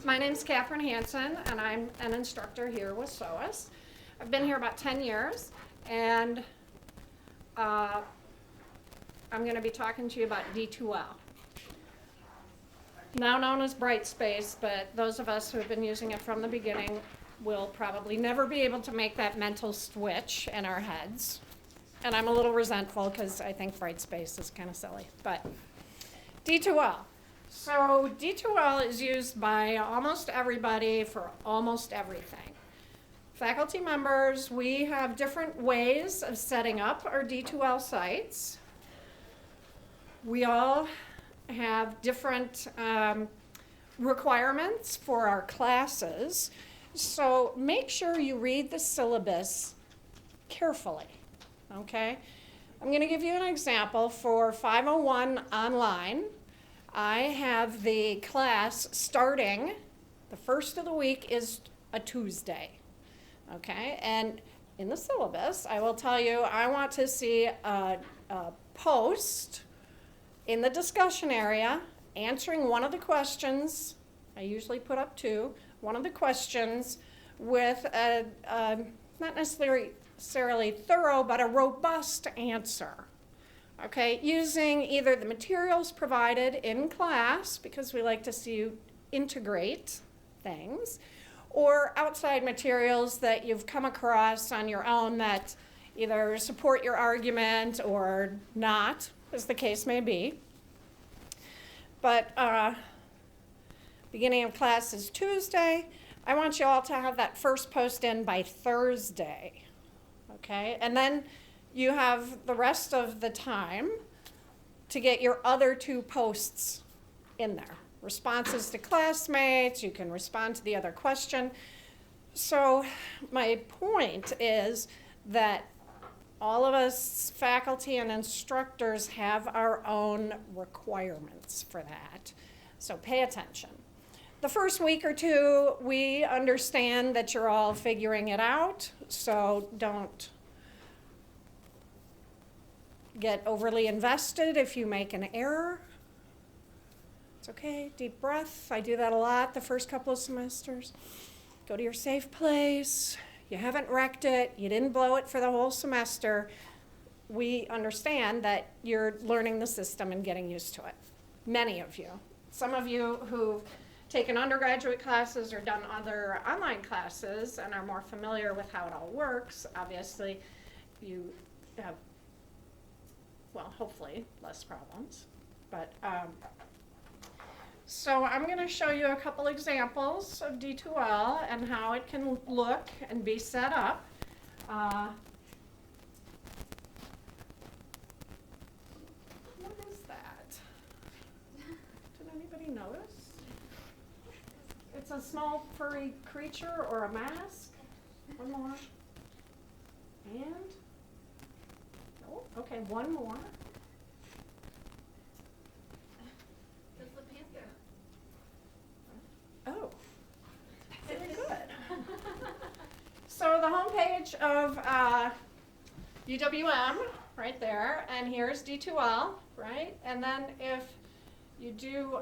My name's Catherine Hansen, and I'm an instructor here with SOAS. I've been here about 10 years, and I'm going to be talking to you about D2L. Now known as Brightspace, but those of us who have been using it from the beginning will probably never be able to make that mental switch in our heads. And I'm a little resentful because I think Brightspace is kind of silly, but D2L. So D2L is used by almost everybody for almost everything. Faculty members, we have different ways of setting up our D2L sites. We all have different requirements for our classes, so make sure you read the syllabus carefully, okay? I'm going to give you an example for 501 online. I have the class starting, the first of the week is a Tuesday, okay? And in the syllabus, I will tell you, I want to see a post in the discussion area answering one of the questions. I usually put up two, one of the questions with a not necessarily thorough, but a robust answer. Okay, using either the materials provided in class, because we like to see you integrate things, or outside materials that you've come across on your own that either support your argument or not, as the case may be. But beginning of class is Tuesday. I want you all to have that first post in by Thursday, okay? And then you have the rest of the time to get your other two posts in there. Responses to classmates, you can respond to the other question. So my point is that all of us faculty and instructors have our own requirements for that. So pay attention. The first week or two, we understand that you're all figuring it out, so don't get overly invested if you make an error. It's okay, deep breath. I do that a lot the first couple of semesters. Go to your safe place. You haven't wrecked it. You didn't blow it for the whole semester. We understand that you're learning the system and getting used to it. Many of you. Some of you who've taken undergraduate classes or done other online classes and are more familiar with how it all works, obviously you have, well, hopefully less problems. But so I'm going to show you a couple examples of D2L and how it can look and be set up. What is that? Did anybody notice? It's a small furry creature or a mask. One more. And, oh, okay, one more. Oh, very good. So the homepage of UWM, right there, and here's D2L, right? And then if you do,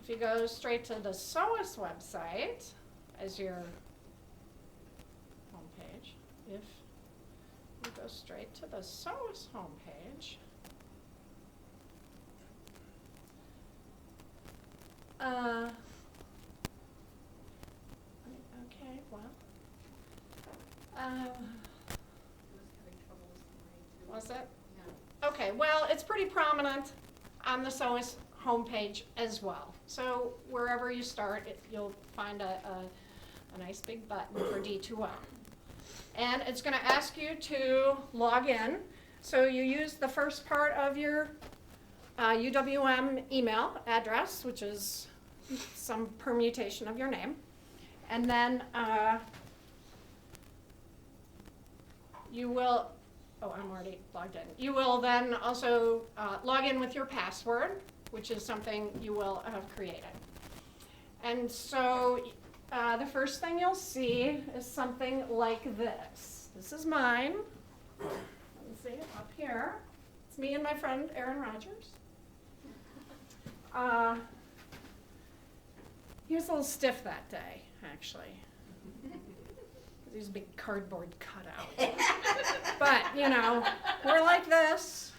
if you go straight to the SOAS website as your homepage, if you go straight to the SOAS homepage, okay, well, was it? Yeah. Okay, well, it's pretty prominent on the SOAS homepage as well. So wherever you start, you'll find a nice big button for D2L. And it's going to ask you to log in. So you use the first part of your UWM email address, which is some permutation of your name. And then you will, oh, I'm already logged in. You will then also log in with your password, which is something you will have created. And so the first thing you'll see is something like this. This is mine. Let's see, up here. It's me and my friend Erin Rogers. He was a little stiff that day, actually. He was a big cardboard cutout. But, you know, we're like this.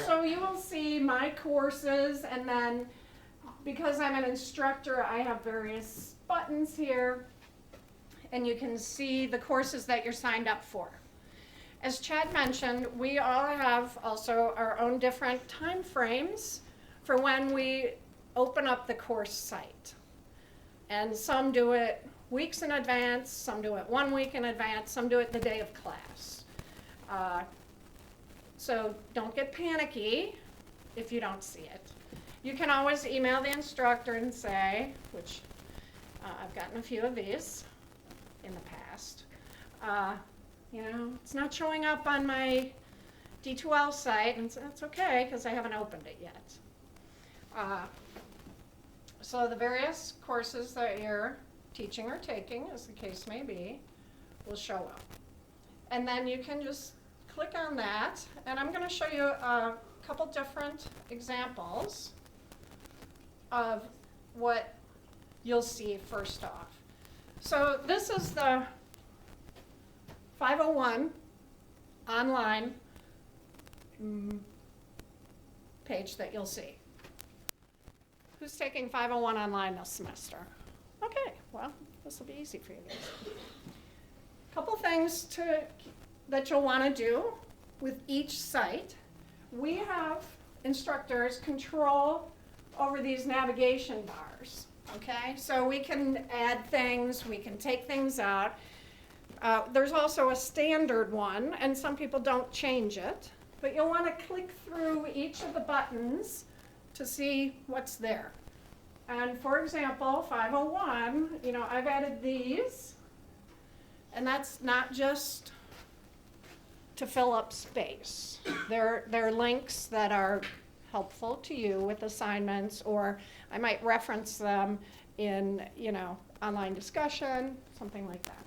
So you will see my courses, and then because I'm an instructor, I have various buttons here, and you can see the courses that you're signed up for. As Chad mentioned, we all have also our own different time frames for when we open up the course site. And some do it weeks in advance, some do it 1 week in advance, some do it the day of class. So don't get panicky if you don't see it. You can always email the instructor and say, which I've gotten a few of these in the past, you know, it's not showing up on my D2L site, and that's okay because I haven't opened it yet. So the various courses that you're teaching or taking, as the case may be, will show up. And then you can just click on that, and I'm going to show you a couple different examples of what you'll see first off. So this is the 501 online page that you'll see. Who's taking 501 online this semester? Okay, well, this will be easy for you guys. Couple things that you'll want to do with each site. We have instructors control over these navigation bars, okay? So we can add things, we can take things out. There's also a standard one, and some people don't change it, but you'll want to click through each of the buttons to see what's there. And for example, 501, you know, I've added these, and that's not just to fill up space. They're links that are helpful to you with assignments, or I might reference them in, you know, online discussion, something like that.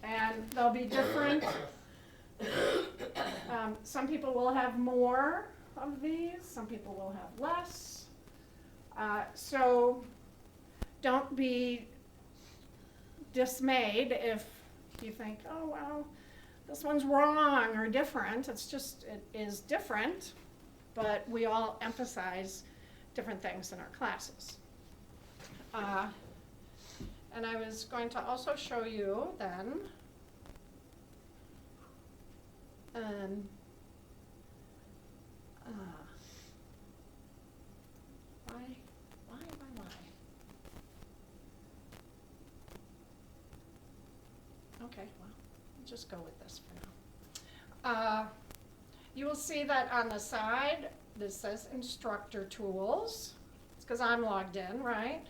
And they'll be different. Some people will have more of these, some people will have less. So don't be dismayed if you think, oh, well, this one's wrong or different. It's just, it is different, but we all emphasize different things in our classes. And I was going to also show you then why? Okay, well, we'll just go with this for now. You will see that on the side, this says instructor tools. It's because I'm logged in, right?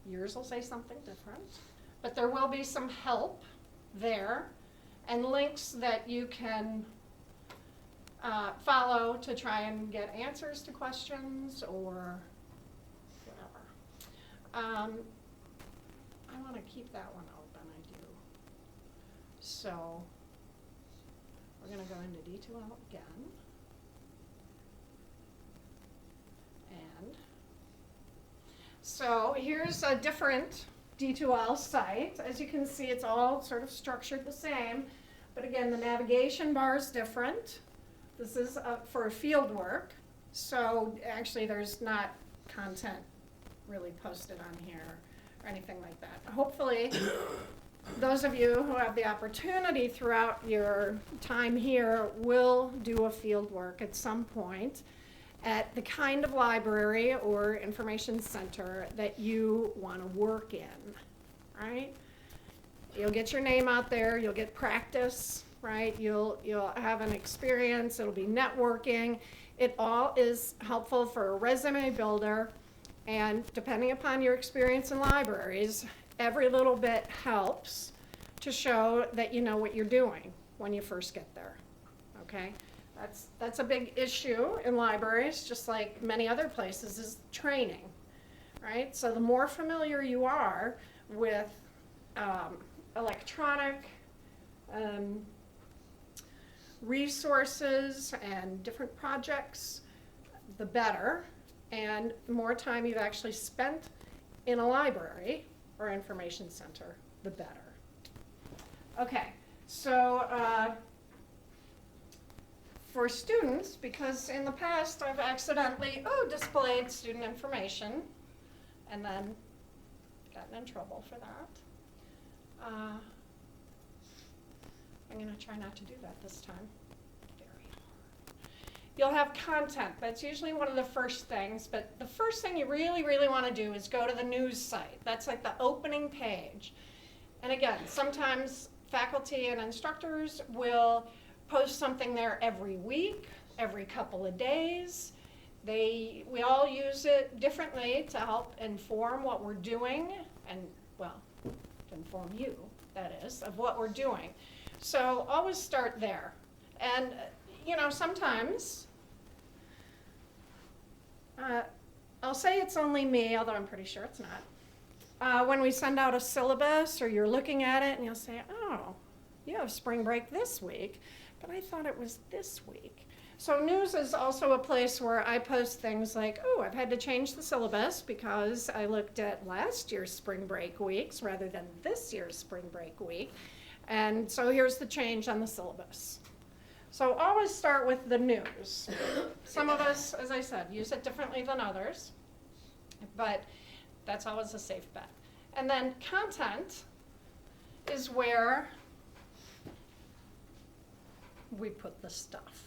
Yours will say something different. But there will be some help there and links that you can follow to try and get answers to questions or whatever. I want to keep that one open, I do. So we're going to go into D2L again. And so here's a different D2L site. As you can see, it's all sort of structured the same. But again, the navigation bar is different. This is for field work. So actually, there's not content really posted on here or anything like that. Hopefully, those of you who have the opportunity throughout your time here will do a field work at some point at the kind of library or information center that you want to work in, right? You'll get your name out there, you'll get practice, right? You'll have an experience, it'll be networking. It all is helpful for a resume builder, and depending upon your experience in libraries, every little bit helps to show that you know what you're doing when you first get there, okay? That's a big issue in libraries, just like many other places, is training, right? So the more familiar you are with electronic resources and different projects, the better. and the more time you've actually spent in a library or information center, the better. Okay, so for students, because in the past I've accidentally, displayed student information and then gotten in trouble for that. I'm going to try not to do that this time. Very hard. You'll have content. That's usually one of the first things, but the first thing you really, really want to do is go to the news site. That's like the opening page. And again, sometimes faculty and instructors will post something there every week, every couple of days. We all use it differently to help inform what we're doing and, well, to inform you, that is, of what we're doing. So always start there. And, sometimes, I'll say it's only me, although I'm pretty sure it's not. When we send out a syllabus or you're looking at it and you'll say, oh, you have spring break this week, but I thought it was this week. So news is also a place where I post things like, I've had to change the syllabus because I looked at last year's spring break weeks rather than this year's spring break week. And so here's the change on the syllabus. So always start with the news. Some of us, as I said, use it differently than others, but that's always a safe bet. And then content is where we put the stuff,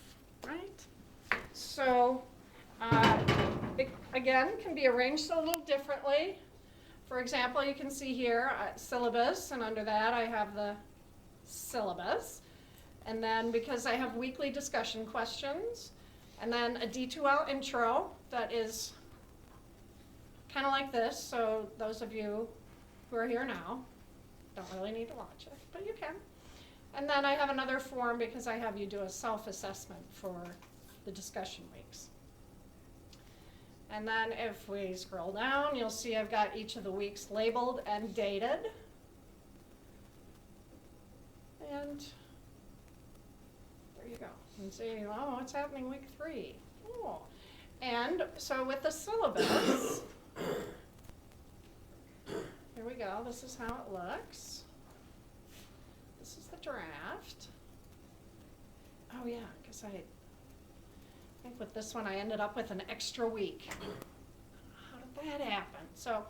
right? So, it, again, can be arranged a little differently. For example, you can see here, syllabus, and under that I have the syllabus. And then because I have weekly discussion questions, and then a D2L intro that is kind of like this, so those of you who are here now don't really need to watch it, but you can. And then I have another form because I have you do a self-assessment for the discussion weeks. And then if we scroll down, you'll see I've got each of the weeks labeled and dated. And there you go. And see, what's happening week 3? Cool. And so with the syllabus, here we go. This is how it looks. This is the draft. Oh yeah, because I think with this one I ended up with an extra week. How did that happen? So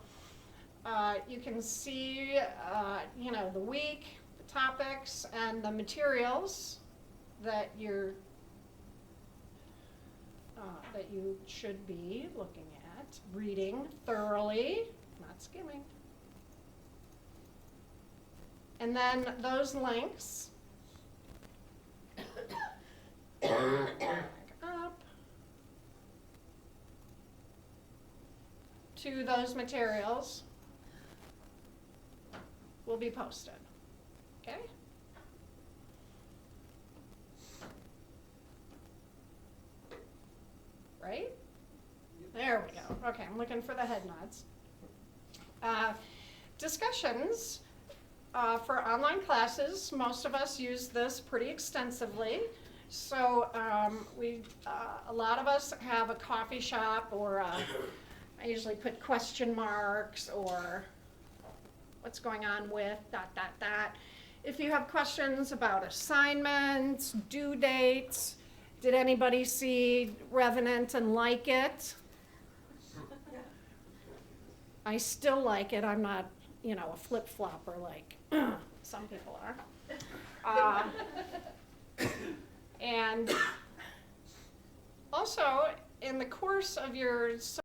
you can see, the week, the topics, and the materials that you should be looking at, reading thoroughly, not skimming. And then those links up to those materials will be posted. Okay? Right? There we go. Okay, I'm looking for the head nods. Discussions. For online classes, most of us use this pretty extensively. So a lot of us have a coffee shop, or I usually put question marks or what's going on with ... If you have questions about assignments, due dates, did anybody see Revenant and like it? I still like it. I'm not, a flip-flopper like some people are. And also, in the course of your